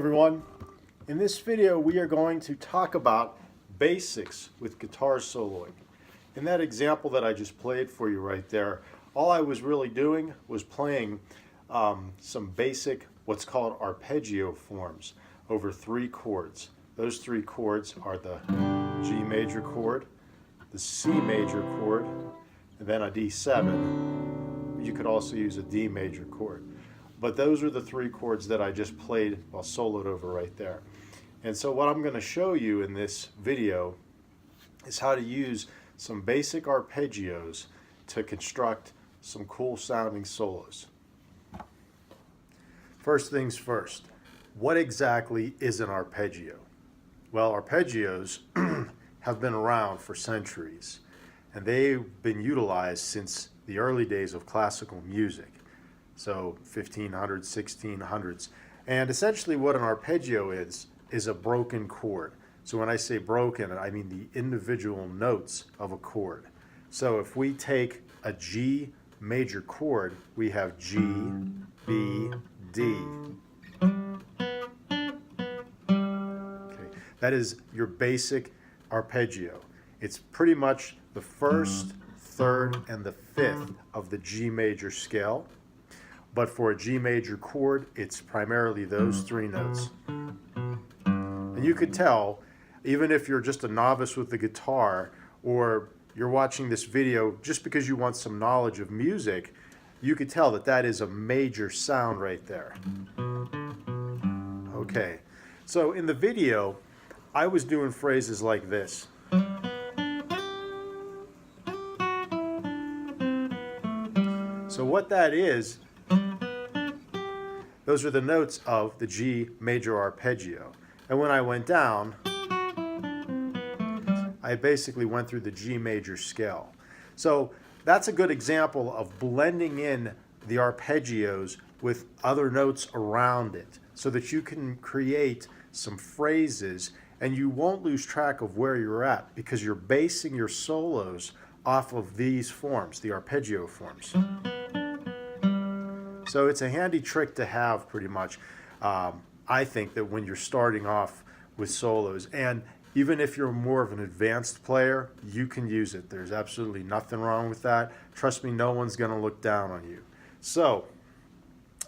everyone. In this video we are going to talk about basics with guitar soloing. In that example that I just played for you right there, all I was really doing was playing some basic what's called arpeggio forms over 3 chords. Those 3 chords are the G major chord, the C major chord, and then a D7. You could also use a D major chord. But those are the 3 chords that I just played while soloed over right there. And so what I'm going to show you in this video is how to use some basic arpeggios to construct some cool sounding solos. First things first, what exactly is an arpeggio? Well, arpeggios have been around for centuries, and they've been utilized since the early days of classical music. So 1500s, 1600s. And essentially what an arpeggio is a broken chord. So when I say broken, I mean the individual notes of a chord. So if we take a G major chord, we have G, B, D. Okay. That is your basic arpeggio. It's pretty much the first, third, and the fifth of the G major scale. But for a G major chord, it's primarily those 3 notes. And you could tell, even if you're just a novice with the guitar, or you're watching this video just because you want some knowledge of music, you could tell that that is a major sound right there. Okay, so in the video, I was doing phrases like this. So what that is, those are the notes of the G major arpeggio. And when I went down, I basically went through the G major scale. So that's a good example of blending in the arpeggios with other notes around it so that you can create some phrases and you won't lose track of where you're at because you're basing your solos off of these forms, the arpeggio forms. So it's a handy trick to have pretty much, I think, that when you're starting off with solos. And even if you're more of an advanced player, you can use it. There's absolutely nothing wrong with that. Trust me, no one's going to look down on you. So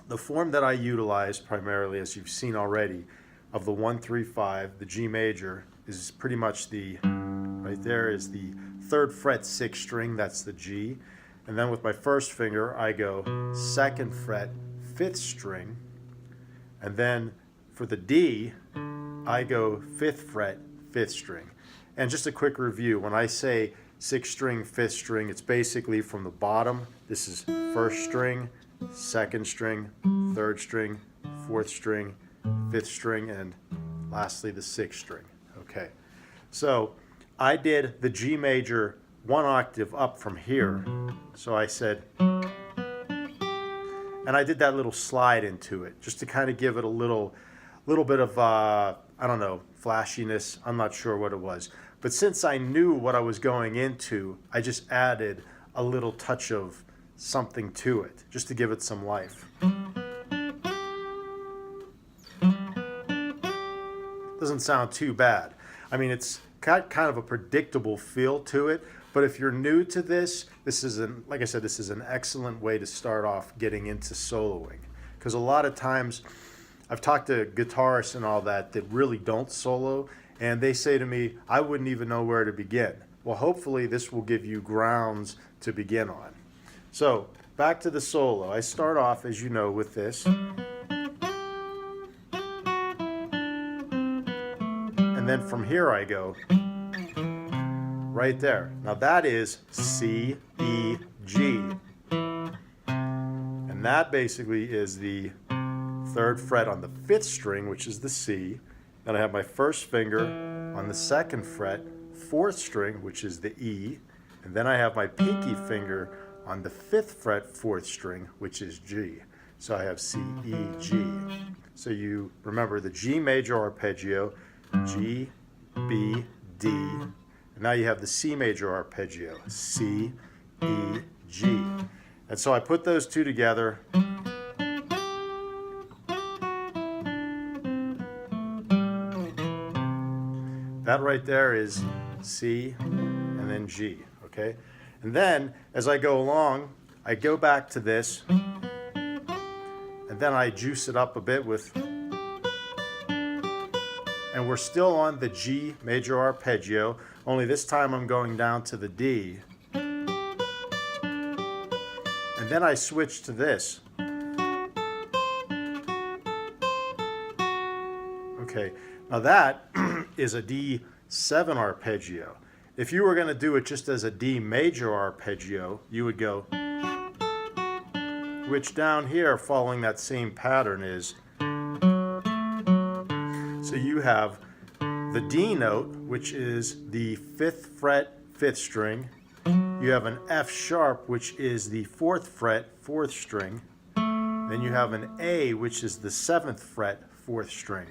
the form that I utilize primarily, as you've seen already, of the 1-3-5, the G major, is pretty much the, right there is the 3rd fret 6th string, that's the G. And then with my first finger, I go 2nd fret, 5th string. And then for the D, I go 5th fret, 5th string. And just a quick review, when I say 6th string, 5th string, it's basically from the bottom. This is 1st string, 2nd string, 3rd string, 4th string, 5th string, and lastly the 6th string. Okay, so I did the G major 1 octave up from here. So I said, and I did that little slide into it just to kind of give it a little bit of, I don't know, flashiness. I'm not sure what it was. But since I knew what I was going into, I just added a little touch of something to it, just to give it some life. Doesn't sound too bad. I mean, it's got kind of a predictable feel to it. But if you're new to this, like I said, this is an excellent way to start off getting into soloing. Because a lot of times, I've talked to guitarists and all that really don't solo, and they say to me, I wouldn't even know where to begin. Well, hopefully this will give you grounds to begin on. So, back to the solo. I start off, as you know, with this. And then from here I go right there. Now that is C, E, G. And that basically is the 3rd fret on the 5th string, which is the C. Then I have my first finger on the 2nd fret, 4th string, which is the E. And then I have my pinky finger on the 5th fret, 4th string, which is G. So I have C, E, G. So you remember the G major arpeggio, G, B, D. And now you have the C major arpeggio, C, E, G. And so I put those 2 together That right there is C and then G, okay? And then as I go along, I go back to this and then I juice it up a bit with, and we're still on the G major arpeggio, only this time I'm going down to the D. And then I switch to this. Okay, now that is a D7 arpeggio. If you were going to do it just as a D major arpeggio, you would go, which down here following that same pattern is, so you have the D note, which is the 5th fret 5th string. You have an F sharp, which is the 4th fret 4th string. Then you have an A, which is the 7th fret 4th string.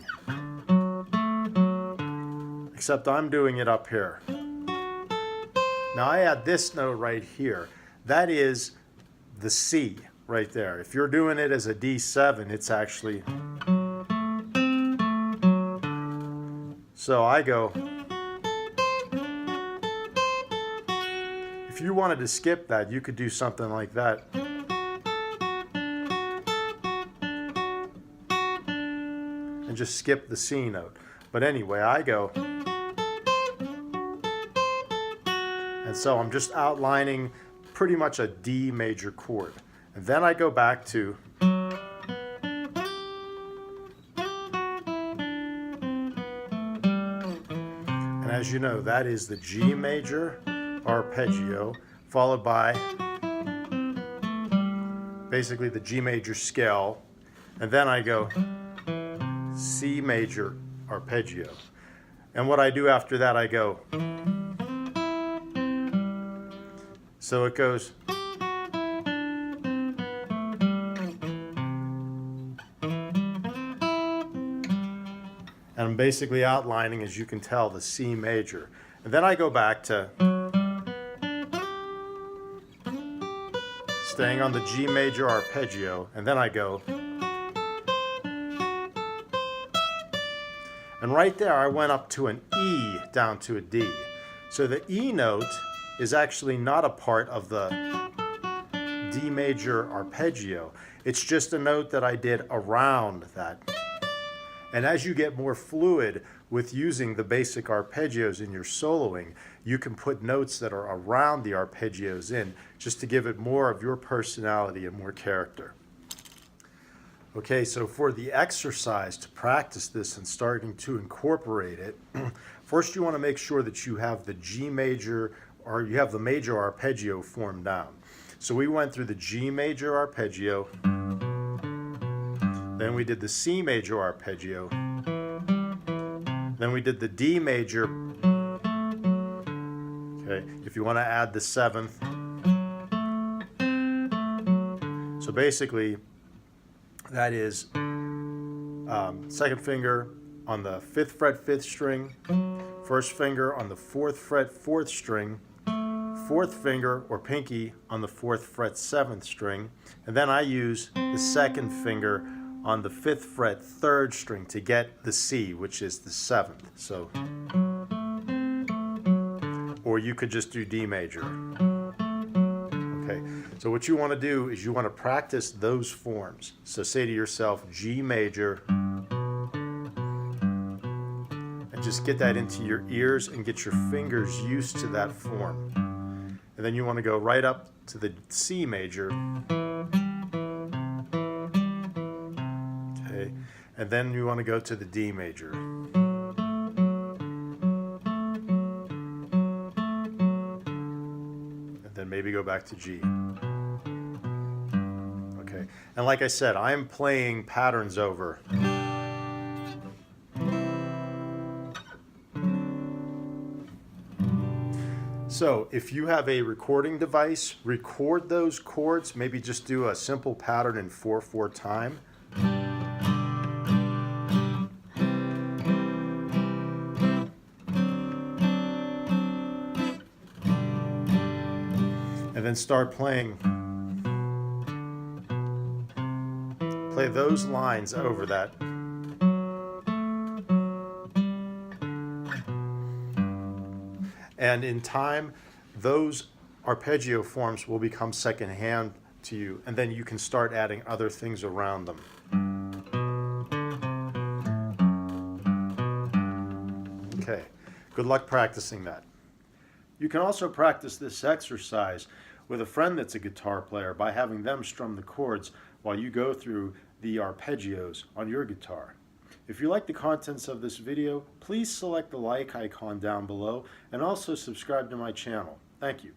Except I'm doing it up here. Now I add this note right here. That is the C right there. If you're doing it as a D7, it's actually, so I go, if you wanted to skip that, you could do something like that. And just skip the C note. But anyway, I go, and so I'm just outlining pretty much a D major chord. And then I go back to, and as you know, that is the G major arpeggio, followed by basically the G major scale. And then I go C major arpeggio. And what I do after that, I go, so it goes, and I'm basically outlining, as you can tell, the C major. And then I go back to staying on the G major arpeggio, and then I go, and right there I went up to an E down to a D. So the E note is actually not a part of the D major arpeggio. It's just a note that I did around that. And as you get more fluid with using the basic arpeggios in your soloing, you can put notes that are around the arpeggios in, just to give it more of your personality and more character. Okay, so for the exercise to practice this and starting to incorporate it, first you want to make sure that you have the G major, or you have the major arpeggio formed down. So we went through the G major arpeggio, then we did the C major arpeggio, then we did the D major, okay, if you want to add the 7th. So basically, that is 2nd finger on the 5th fret 5th string, 1st finger on the 4th fret 4th string, 4th finger or pinky on the 4th fret 7th string, and then I use the 2nd finger on the 5th fret 3rd string to get the C, which is the 7th. So, or you could just do D major. Okay, so what you want to do is you want to practice those forms. So say to yourself G major, and just get that into your ears and get your fingers used to that form. And then you want to go right up to the C major. Okay, and then you want to go to the D major. Then maybe go back to G. Okay, and like I said, I'm playing patterns over. So if you have a recording device, record those chords, maybe just do a simple pattern in 4/4 time. And then start playing. Play those lines over that. And in time, those arpeggio forms will become secondhand to you, and then you can start adding other things around them. Okay, good luck practicing that. You can also practice this exercise with a friend that's a guitar player by having them strum the chords while you go through the arpeggios on your guitar. If you like the contents of this video, please select the like icon down below and also subscribe to my channel. Thank you.